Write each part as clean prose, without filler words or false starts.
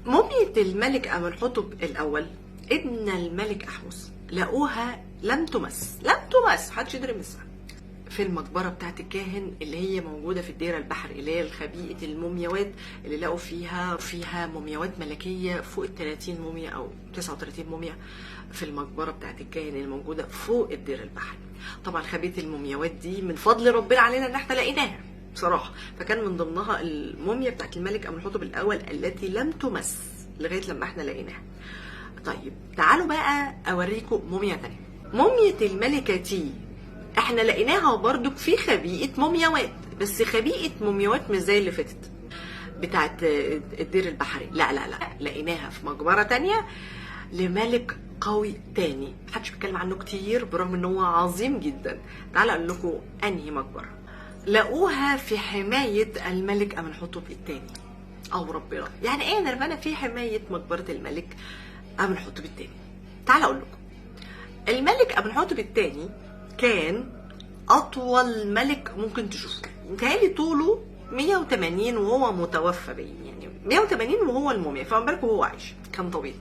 مومية الملك أمنحتب الأول ابن الملك أحمس لقوها لم تمس، محدش يقدر يمسها، في المقبرة بتاعت الكاهن اللي هي موجودة في الديرة البحر، اللي هي خبيئة المومياوات اللي لقوا فيها مومياوات ملكية فوق ال 30 موميا أو 39 موميا في المقبرة بتاعت الكاهن اللي موجودة فوق الديرة البحر. طبعا خبيئة المومياوات دي من فضل ربنا علينا ان احنا لقيناها بصراحة، فكان من ضمنها الموميا بتاعت الملك أمنحتب الأول التي لم تمس لغاية لما احنا لقيناها. طيب تعالوا بقى أوريكم موميا تانية، مومية الملكة تي. احنا لقيناها برضو في خبيئة مومياوات، بس خبيئة مومياوات مش زي اللي فاتت بتاعت الدير البحري، لا لا لا، لقيناها في مقبرة تانية لملك قوي تاني محدش بيتكلم عنه كتير برغم ان هو عظيم جدا. تعالوا اقول لكم انهي مقبرة لقوها في حماية الملك أمنحتب الثاني. او ربنا، يعني ايه نرفانة في حماية مقبرة الملك أمنحتب الثاني؟ تعالوا اقول لكم، الملك أمنحتب الثاني كان اطول ملك ممكن تشوفه، متهيألي طوله 180 وهو متوفى باين، يعني 180 وهو الموميا، فما بالك وهو عايش كان طويل.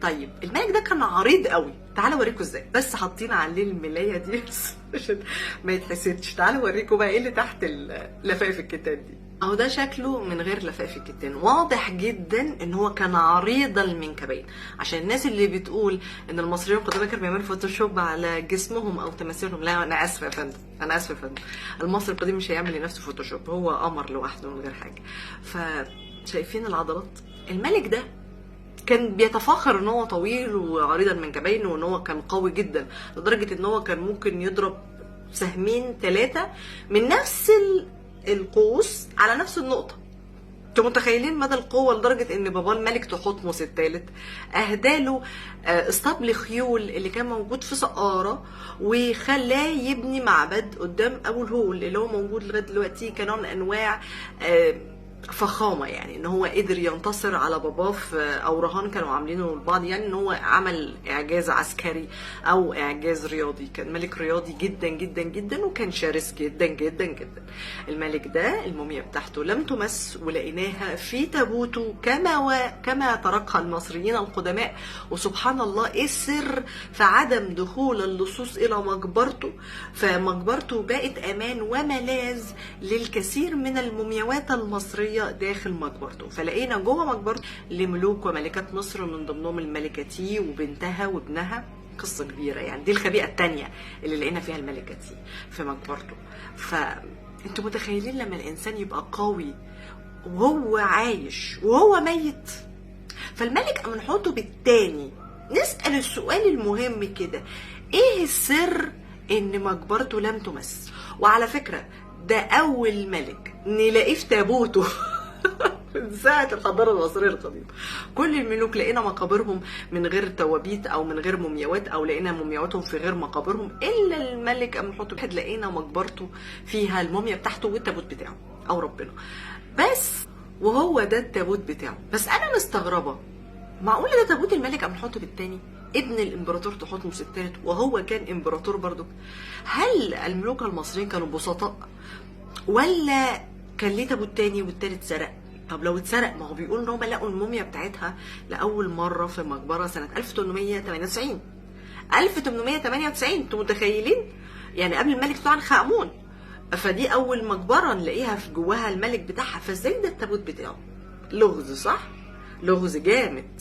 طيب الملك ده كان عريض قوي، تعالوا اوريكم ازاي، بس حاطين عليه الملايه دي بس عشان ما يتحسدش. تعالوا اوريكم بقى ايه اللي تحت لفايف الكتان دي. اهو ده شكله من غير لفايف الكتان، واضح جدا ان هو كان عريض المنكبين. عشان الناس اللي بتقول ان المصريين القدماء كانوا بيعملوا فوتوشوب على جسمهم او تماثيلهم، لا انا اسفه يا فندم، انا اسفه يا فندم، المصري القديم مش هيعمل لنفسه فوتوشوب، هو قمر لوحده من غير حاجه. فشايفين العضلات؟ الملك ده كان بيتفاخر ان هو طويل وعريض المنكبين وان هو كان قوي جدا، لدرجه ان هو كان ممكن يضرب سهمين 3 من نفس القوس على نفس النقطه. انتوا متخيلين مدى القوه؟ لدرجه ان بابا الملك تحتمس الثالث اهداله اسطبل خيول اللي كان موجود في سقاره، وخلاه يبني معبد قدام ابو الهول اللي هو موجود لغايه دلوقتي كنوع من انواع فخامه، يعني ان هو قدر ينتصر على باباه في او رهان كانوا عاملينه لبعض، يعني ان هو عمل اعجاز عسكري او اعجاز رياضي. كان ملك رياضي جدا جدا جدا وكان شرس جدا جدا جدا. الملك ده الموميا بتاعته لم تمس ولقيناها في تابوته كما تركها المصريين القدماء. وسبحان الله ايه السر في عدم دخول اللصوص الى مقبرته؟ فمقبرته بقت امان وملاذ للكثير من المومياوات المصريه داخل مقبرته. فلقينا جوه مقبرته لملوك وملكات مصر، من ضمنهم الملكه تي وبنتها وابنها، قصه كبيره يعني. دي الخبيئه الثانيه اللي لقينا فيها الملكه تي في مقبرته. فانتوا متخيلين لما الانسان يبقى قوي وهو عايش وهو ميت؟ فالملك أمنحتب الثاني نسأل السؤال المهم كده، ايه السر ان مقبرته لم تمس؟ وعلى فكرة ده اول ملك نلاقيه في تابوته من ساعة الحضارة المصرية القديمة. كل الملوك لقينا مقابرهم من غير توابيت او من غير مومياوات، او لقينا مومياواتهم في غير مقابرهم، الا الملك أمنحتب لقينا مقبرته فيها الموميا بتاعته والتابوت بتاعه او ربنا بس، وهو ده التابوت بتاعه. بس انا مستغربة، معقولة ده تابوت الملك أمنحتب الثاني ابن الامبراطور تحتمس الثالث وهو كان امبراطور برضو؟ هل الملوك المصريين كانوا بسطاء ولا كان ليه تابوت تاني والتالت سرق؟ طب لو اتسرق، ما هو بيقول ان هم لقوا الموميا بتاعتها لاول مره في مقبره سنه 1898. 1898 انتوا متخيلين؟ يعني قبل الملك توت عنخ امون. فدي اول مقبره نلاقيها في جواها الملك بتاعها. فازاي ده التابوت بتاعه؟ لغز، صح؟ لغز جامد.